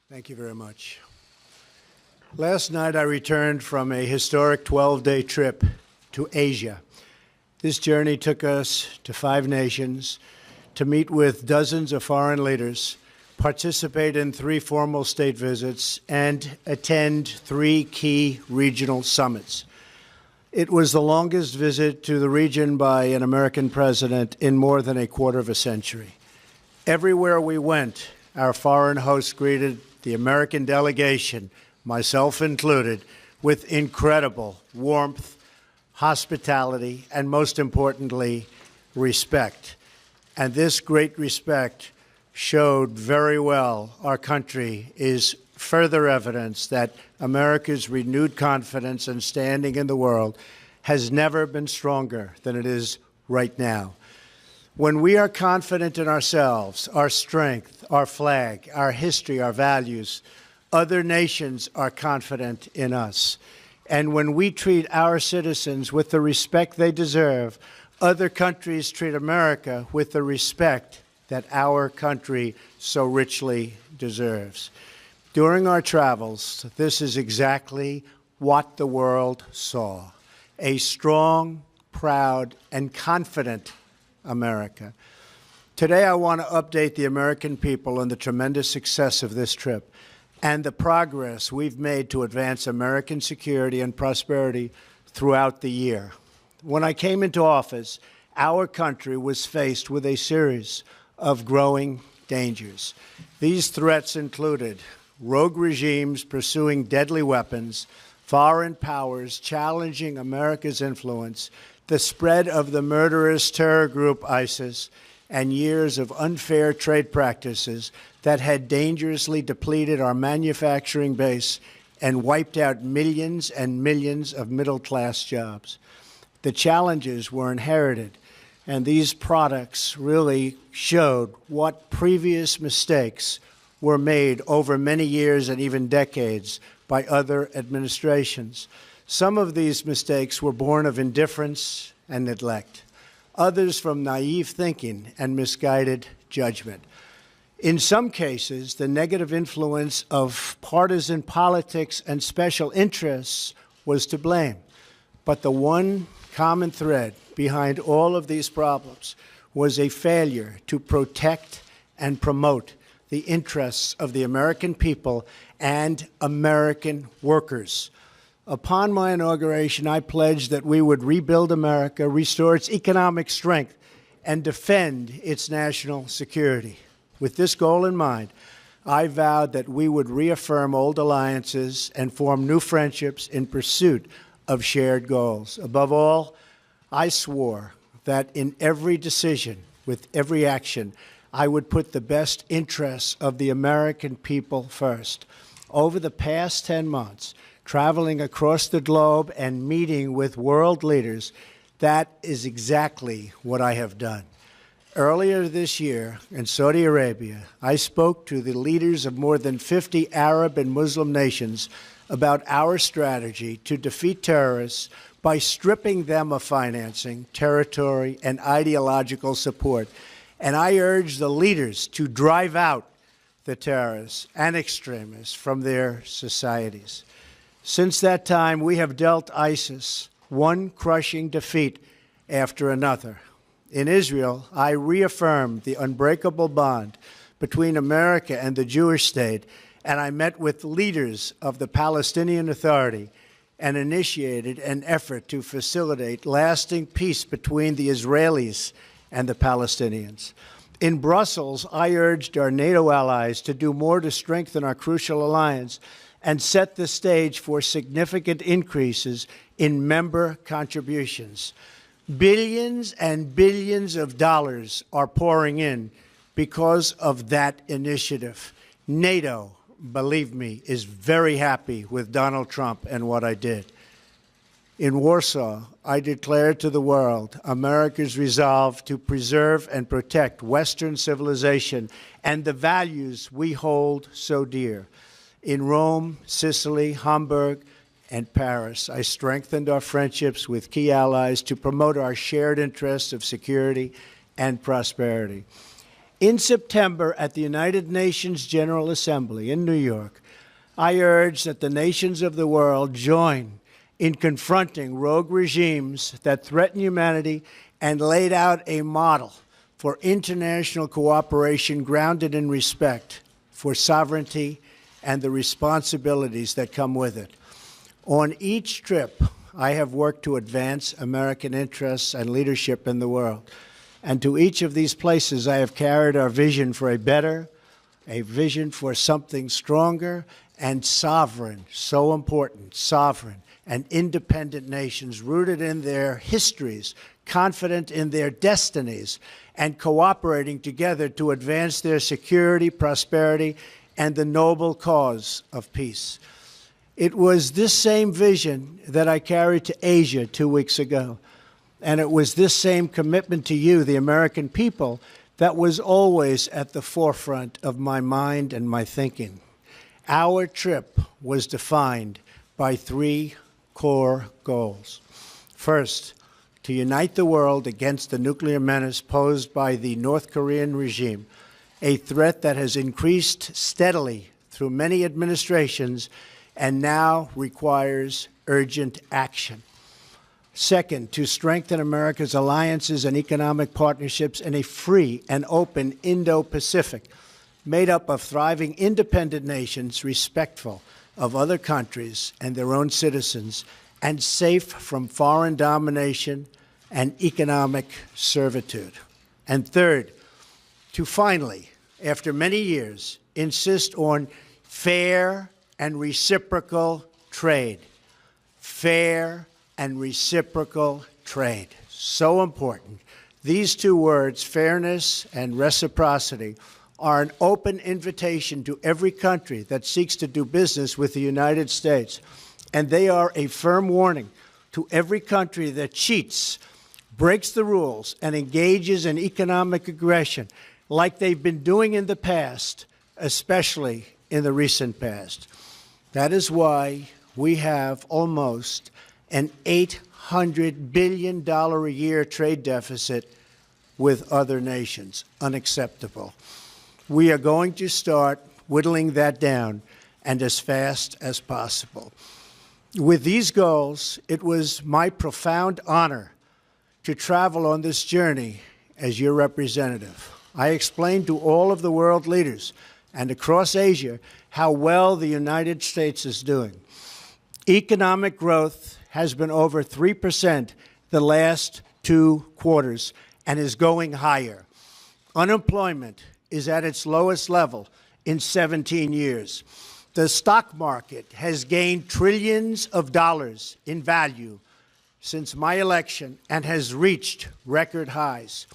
Thank you very much. Last night I returned from a historic 12-day trip to Asia. This journey took us to 5 nations to meet with dozens of foreign leaders, participate in 3 formal state visits, and attend 3 key regional summits. It was the longest visit to the region by an American president in more than a quarter of a century. Everywhere we went, our foreign hosts greeted the American delegation, myself included, with incredible warmth, hospitality, and most importantly, respect. And this great respect showed very well our country is further evidence that America's renewed confidence and standing in the world has never been stronger than it is right now. When we are confident in ourselves, our strength, our flag, our history, our values, other nations are confident in us. And when we treat our citizens with the respect they deserve, other countries treat America with the respect that our country so richly deserves. During our travels, this is exactly what the world saw: a strong, proud, and confident America. Today, I want to update the American people on the tremendous success of this trip and the progress we've made to advance American security and prosperity throughout the year. When I came into office, our country was faced with a series of growing dangers. These threats included rogue regimes pursuing deadly weapons, foreign powers challenging America's influence, the spread of the murderous terror group ISIS, and years of unfair trade practices that had dangerously depleted our manufacturing base and wiped out millions and millions of middle-class jobs. The challenges were inherited, and these products really showed what previous mistakes were made over many years and even decades by other administrations. Some of these mistakes were born of indifference and neglect, others from naive thinking and misguided judgment. In some cases, the negative influence of partisan politics and special interests was to blame. But the one common thread behind all of these problems was a failure to protect and promote the interests of the American people and American workers. Upon my inauguration, I pledged that we would rebuild America, restore its economic strength, and defend its national security. With this goal in mind, I vowed that we would reaffirm old alliances and form new friendships in pursuit of shared goals. Above all, I swore that in every decision, with every action, I would put the best interests of the American people first. Over the past 10 months, traveling across the globe and meeting with world leaders, that is exactly what I have done. Earlier this year in Saudi Arabia, I spoke to the leaders of more than 50 Arab and Muslim nations about our strategy to defeat terrorists by stripping them of financing, territory, and ideological support. And I urged the leaders to drive out the terrorists and extremists from their societies. Since that time, we have dealt ISIS one crushing defeat after another. In Israel, I reaffirmed the unbreakable bond between America and the Jewish state, and I met with leaders of the Palestinian Authority and initiated an effort to facilitate lasting peace between the Israelis and the Palestinians. In Brussels, I urged our NATO allies to do more to strengthen our crucial alliance and set the stage for significant increases in member contributions. Billions and billions of dollars are pouring in because of that initiative. NATO, believe me, is very happy with Donald Trump and what I did. In Warsaw, I declared to the world America's resolve to preserve and protect Western civilization and the values we hold so dear. In Rome, Sicily, Hamburg, and Paris, I strengthened our friendships with key allies to promote our shared interests of security and prosperity. In September at the United Nations General Assembly in New York, I urge that the nations of the world join in confronting rogue regimes that threaten humanity and laid out a model for international cooperation grounded in respect for sovereignty and the responsibilities that come with it. On each trip, I have worked to advance American interests and leadership in the world. And to each of these places, I have carried our vision for a better, a vision for something stronger and sovereign, so important, sovereign and independent nations rooted in their histories, confident in their destinies, and cooperating together to advance their security, prosperity, and the noble cause of peace. It was this same vision that I carried to Asia 2 weeks ago. And it was this same commitment to you, the American people, that was always at the forefront of my mind and my thinking. Our trip was defined by 3 core goals. First, to unite the world against the nuclear menace posed by the North Korean regime, a threat that has increased steadily through many administrations and now requires urgent action. Second, to strengthen America's alliances and economic partnerships in a free and open Indo-Pacific, made up of thriving independent nations respectful of other countries and their own citizens, and safe from foreign domination and economic servitude. And third, to finally, after many years, insist on fair and reciprocal trade. Fair and reciprocal trade. So important. These 2 words, fairness and reciprocity, are an open invitation to every country that seeks to do business with the United States. And they are a firm warning to every country that cheats, breaks the rules, and engages in economic aggression like they've been doing in the past, especially in the recent past. That is why we have almost an $800 billion a year trade deficit with other nations. Unacceptable. We are going to start whittling that down, and as fast as possible. With these goals, it was my profound honor to travel on this journey as your representative. I explained to all of the world leaders and across Asia how well the United States is doing. Economic growth has been over 3% the last 2 quarters and is going higher. Unemployment is at its lowest level in 17 years. The stock market has gained trillions of dollars in value since my election and has reached record highs.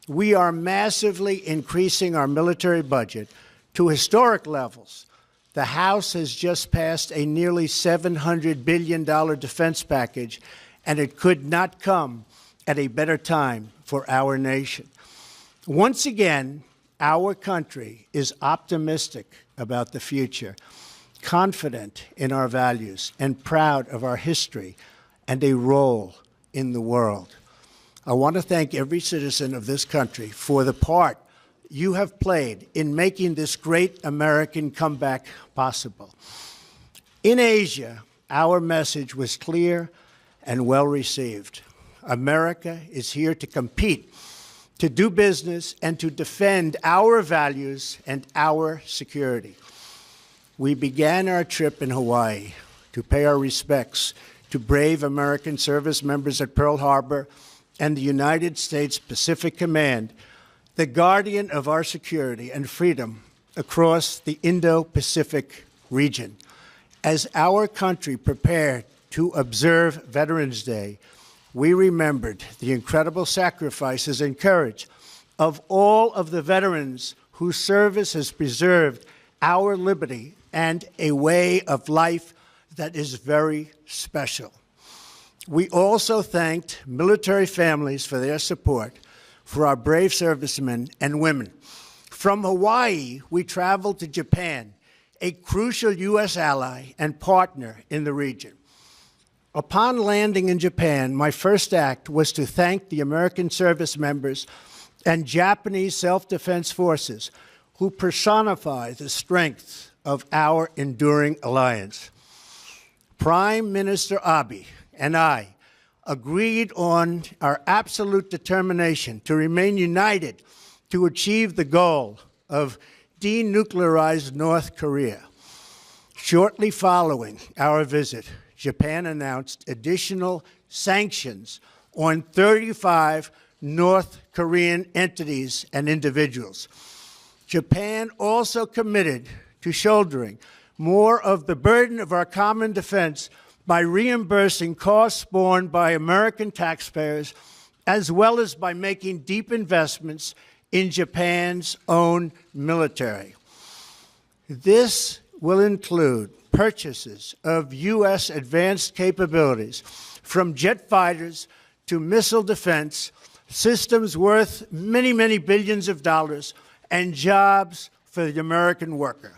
We are massively increasing our military budget to historic levels. The House has just passed a nearly $700 billion defense package, and it could not come at a better time for our nation. Once again, our country is optimistic about the future, confident in our values, and proud of our history and a role in the world. I want to thank every citizen of this country for the part you have played in making this great American comeback possible. In Asia, our message was clear and well received. America is here to compete, to do business, and to defend our values and our security. We began our trip in Hawaii to pay our respects to brave American service members at Pearl Harbor and the United States Pacific Command, the guardian of our security and freedom across the Indo-Pacific region. As our country prepared to observe Veterans Day, we remembered the incredible sacrifices and courage of all of the veterans whose service has preserved our liberty and a way of life that is very special. We also thanked military families for their support for our brave servicemen and women. From Hawaii, we traveled to Japan, a crucial U.S. ally and partner in the region. Upon landing in Japan, my first act was to thank the American service members and Japanese self-defense forces, who personify the strength of our enduring alliance. Prime Minister Abe and I agreed on our absolute determination to remain united to achieve the goal of denuclearized North Korea. Shortly following our visit, Japan announced additional sanctions on 35 North Korean entities and individuals. Japan also committed to shouldering more of the burden of our common defense by reimbursing costs borne by American taxpayers, as well as by making deep investments in Japan's own military. This will include purchases of U.S. advanced capabilities, from jet fighters to missile defense, systems worth many, many billions of dollars, and jobs for the American worker.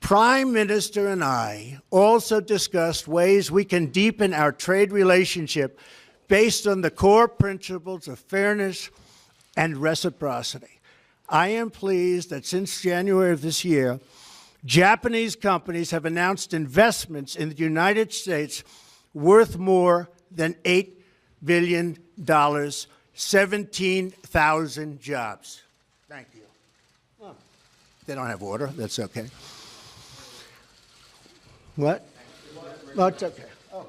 Prime Minister and I also discussed ways we can deepen our trade relationship based on the core principles of fairness and reciprocity. I am pleased that since January of this year, Japanese companies have announced investments in the United States worth more than $8 billion, 17,000 jobs. Thank you. Oh, they don't have water. That's okay. What? Oh, it's okay. Oh.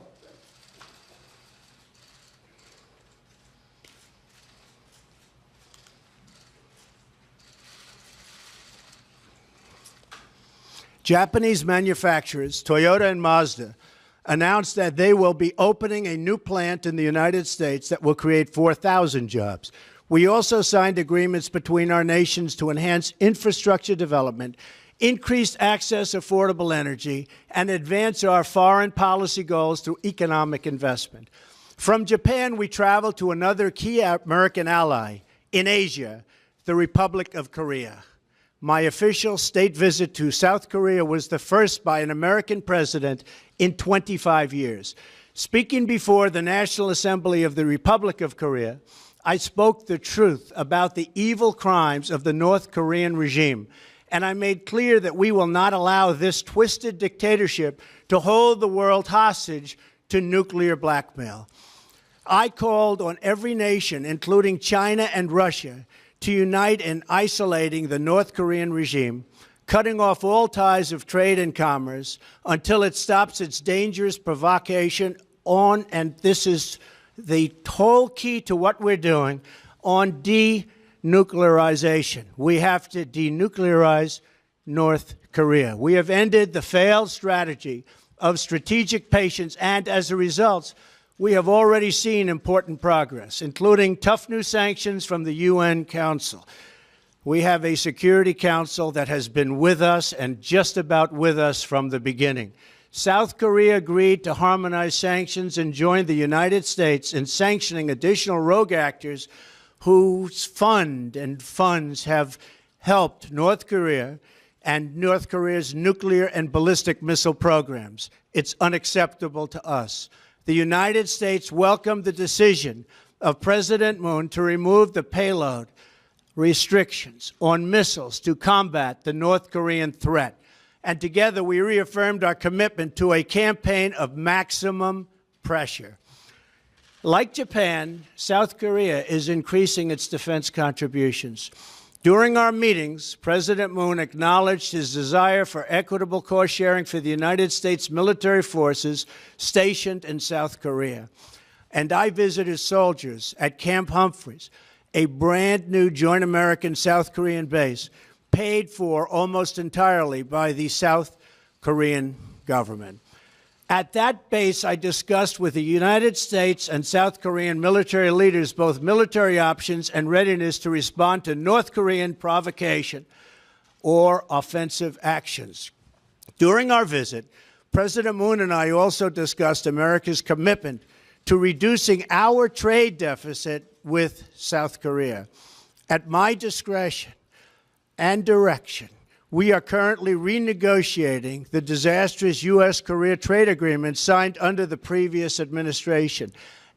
Japanese manufacturers, Toyota and Mazda, announced that they will be opening a new plant in the United States that will create 4,000 jobs. We also signed agreements between our nations to enhance infrastructure development, increase access to affordable energy, and advance our foreign policy goals through economic investment. From Japan, we traveled to another key American ally in Asia, the Republic of Korea. My official state visit to South Korea was the first by an American president in 25 years. Speaking before the National Assembly of the Republic of Korea, I spoke the truth about the evil crimes of the North Korean regime, and I made clear that we will not allow this twisted dictatorship to hold the world hostage to nuclear blackmail. I called on every nation, including China and Russia, to unite in isolating the North Korean regime, cutting off all ties of trade and commerce until it stops its dangerous provocation on, and this is the whole key to what we're doing, on denuclearization. We have to denuclearize North Korea. We have ended the failed strategy of strategic patience, and as a result, we have already seen important progress, including tough new sanctions from the UN Council. We have a Security Council that has been with us and just about with us from the beginning. South Korea agreed to harmonize sanctions and joined the United States in sanctioning additional rogue actors whose funds have helped North Korea and North Korea's nuclear and ballistic missile programs. It's unacceptable to us. The United States welcomed the decision of President Moon to remove the payload restrictions on missiles to combat the North Korean threat. And together we reaffirmed our commitment to a campaign of maximum pressure. Like Japan, South Korea is increasing its defense contributions. During our meetings, President Moon acknowledged his desire for equitable cost sharing for the United States military forces stationed in South Korea. And I visited soldiers at Camp Humphreys, a brand new joint American-South Korean base paid for almost entirely by the South Korean government. At that base, I discussed with the United States and South Korean military leaders both military options and readiness to respond to North Korean provocation or offensive actions. During our visit, President Moon and I also discussed America's commitment to reducing our trade deficit with South Korea. At my discretion and direction, we are currently renegotiating the disastrous U.S.-Korea trade agreement signed under the previous administration.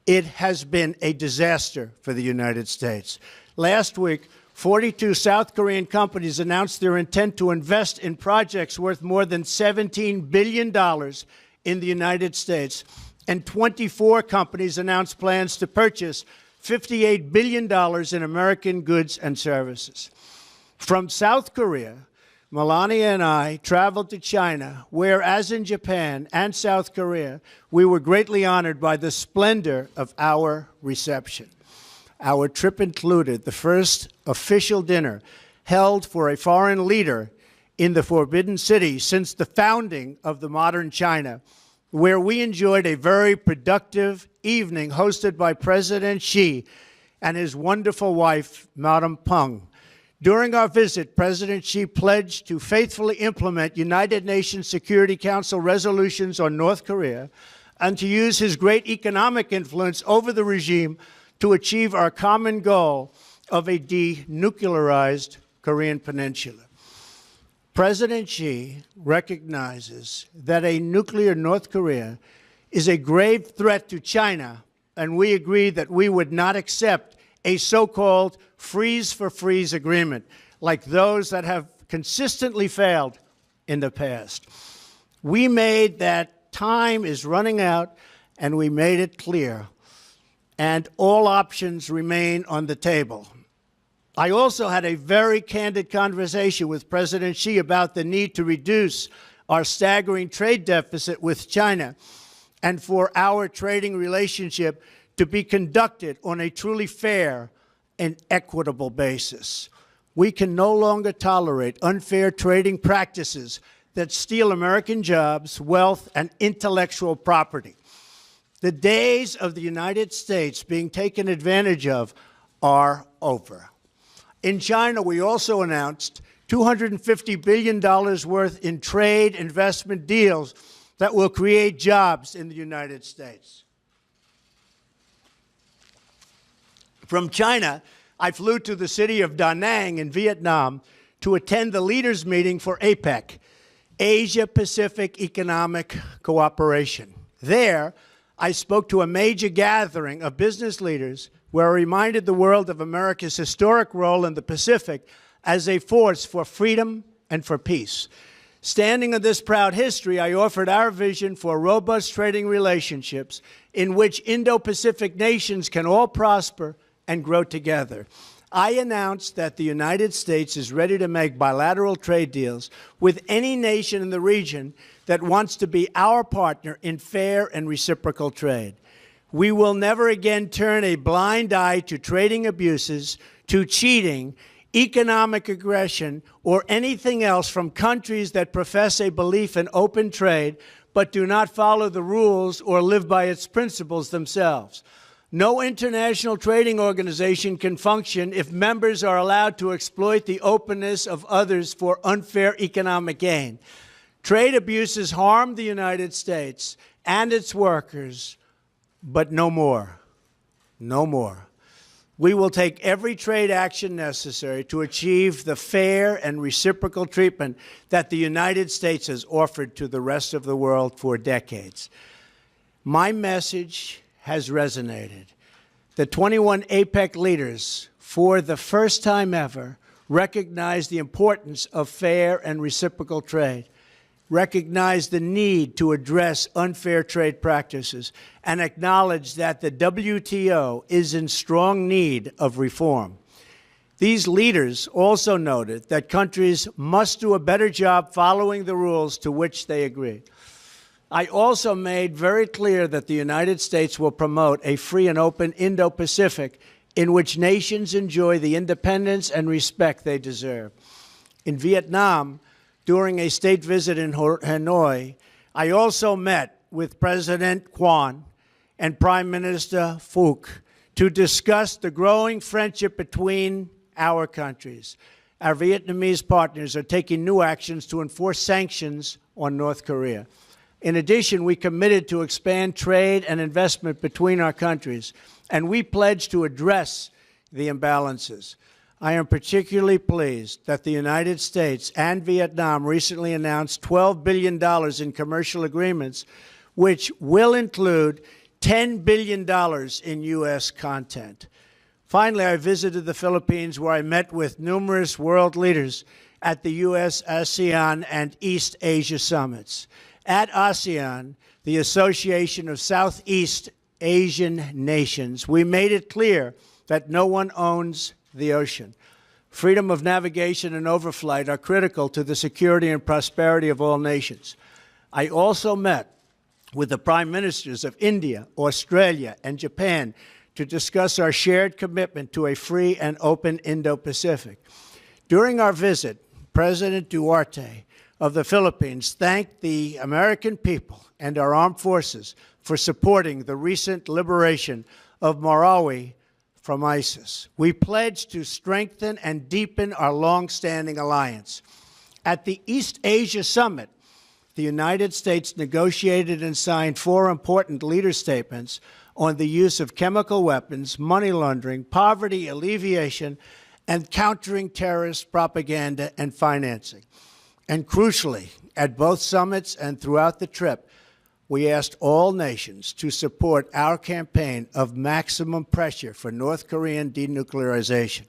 It has been a disaster for the United States. Last week, 42 South Korean companies announced their intent to invest in projects worth more than $17 billion in the United States, and 24 companies announced plans to purchase $58 billion in American goods and services. From South Korea, Melania and I traveled to China, where, as in Japan and South Korea, we were greatly honored by the splendor of our reception. Our trip included the first official dinner held for a foreign leader in the Forbidden City since the founding of the modern China, where we enjoyed a very productive evening hosted by President Xi and his wonderful wife, Madame Peng. During our visit, President Xi pledged to faithfully implement United Nations Security Council resolutions on North Korea and to use his great economic influence over the regime to achieve our common goal of a denuclearized Korean peninsula. President Xi recognizes that a nuclear North Korea is a grave threat to China, and we agree that we would not accept a so-called freeze-for-freeze agreement like those that have consistently failed in the past. We made that time is running out, and we made it clear, and all options remain on the table. I also had a very candid conversation with President Xi about the need to reduce our staggering trade deficit with China and for our trading relationship to be conducted on a truly fair and equitable basis. We can no longer tolerate unfair trading practices that steal American jobs, wealth, and intellectual property. The days of the United States being taken advantage of are over. In China, we also announced $250 billion worth in trade investment deals that will create jobs in the United States. From China, I flew to the city of Da Nang in Vietnam to attend the leaders' meeting for APEC, Asia-Pacific Economic Cooperation. There, I spoke to a major gathering of business leaders where I reminded the world of America's historic role in the Pacific as a force for freedom and for peace. Standing on this proud history, I offered our vision for robust trading relationships in which Indo-Pacific nations can all prosper and grow together. I announced that the United States is ready to make bilateral trade deals with any nation in the region that wants to be our partner in fair and reciprocal trade. We will never again turn a blind eye to trading abuses, to cheating, economic aggression, or anything else from countries that profess a belief in open trade but do not follow the rules or live by its principles themselves. No international trading organization can function if members are allowed to exploit the openness of others for unfair economic gain. Trade abuses harm the United States and its workers, but no more. No more. We will take every trade action necessary to achieve the fair and reciprocal treatment that the United States has offered to the rest of the world for decades. My message has resonated. The 21 APEC leaders, for the first time ever, recognized the importance of fair and reciprocal trade, recognized the need to address unfair trade practices, and acknowledged that the WTO is in strong need of reform. These leaders also noted that countries must do a better job following the rules to which they agree. I also made very clear that the United States will promote a free and open Indo-Pacific in which nations enjoy the independence and respect they deserve. In Vietnam, during a state visit in Hanoi, I also met with President Quan and Prime Minister Phuc to discuss the growing friendship between our countries. Our Vietnamese partners are taking new actions to enforce sanctions on North Korea. In addition, we committed to expand trade and investment between our countries, and we pledged to address the imbalances. I am particularly pleased that the United States and Vietnam recently announced $12 billion in commercial agreements, which will include $10 billion in U.S. content. Finally, I visited the Philippines, where I met with numerous world leaders at the U.S., ASEAN, and East Asia summits. At ASEAN, the Association of Southeast Asian Nations, we made it clear that no one owns the ocean. Freedom of navigation and overflight are critical to the security and prosperity of all nations. I also met with the prime ministers of India, Australia, and Japan to discuss our shared commitment to a free and open Indo-Pacific. During our visit, President Duarte of the Philippines thanked the American people and our armed forces for supporting the recent liberation of Marawi from ISIS. We pledged to strengthen and deepen our long-standing alliance. At the East Asia Summit, the United States negotiated and signed 4 important leader statements on the use of chemical weapons, money laundering, poverty alleviation, and countering terrorist propaganda and financing. And crucially, at both summits and throughout the trip, we asked all nations to support our campaign of maximum pressure for North Korean denuclearization.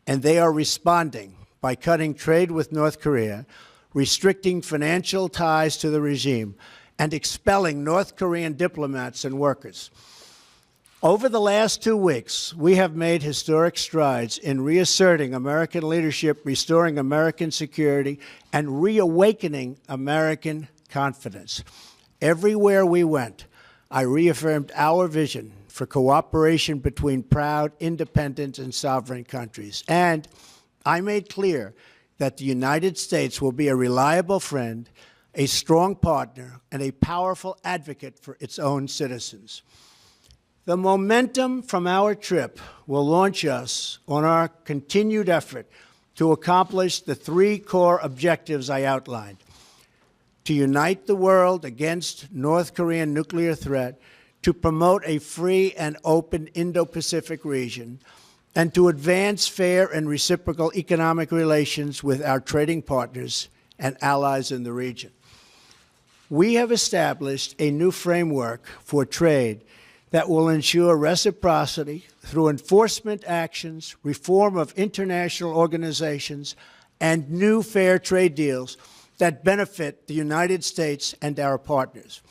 And they are responding by cutting trade with North Korea, restricting financial ties to the regime, and expelling North Korean diplomats and workers. Over the last 2 weeks, we have made historic strides in reasserting American leadership, restoring American security, and reawakening American confidence. Everywhere we went, I reaffirmed our vision for cooperation between proud, independent, and sovereign countries. And I made clear that the United States will be a reliable friend, a strong partner, and a powerful advocate for its own citizens. The momentum from our trip will launch us on our continued effort to accomplish the 3 core objectives I outlined: to unite the world against North Korean nuclear threat, to promote a free and open Indo-Pacific region, and to advance fair and reciprocal economic relations with our trading partners and allies in the region. We have established a new framework for trade that will ensure reciprocity through enforcement actions, reform of international organizations, and new fair trade deals that benefit the United States and our partners.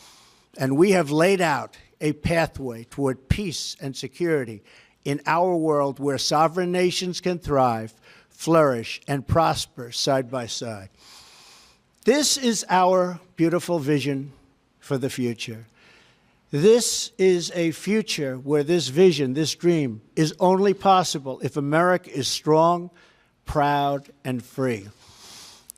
And we have laid out a pathway toward peace and security in our world, where sovereign nations can thrive, flourish, and prosper side by side. This is our beautiful vision for the future. This is a future where this vision, this dream, is only possible if America is strong, proud, and free.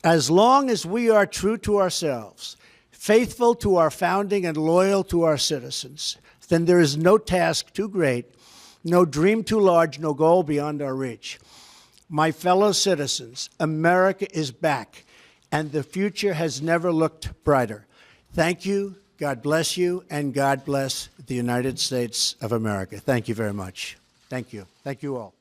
As long as we are true to ourselves, faithful to our founding, and loyal to our citizens, then there is no task too great, no dream too large, no goal beyond our reach. My fellow citizens, America is back, and the future has never looked brighter. Thank you, God bless you, and God bless the United States of America. Thank you very much. Thank you. Thank you all.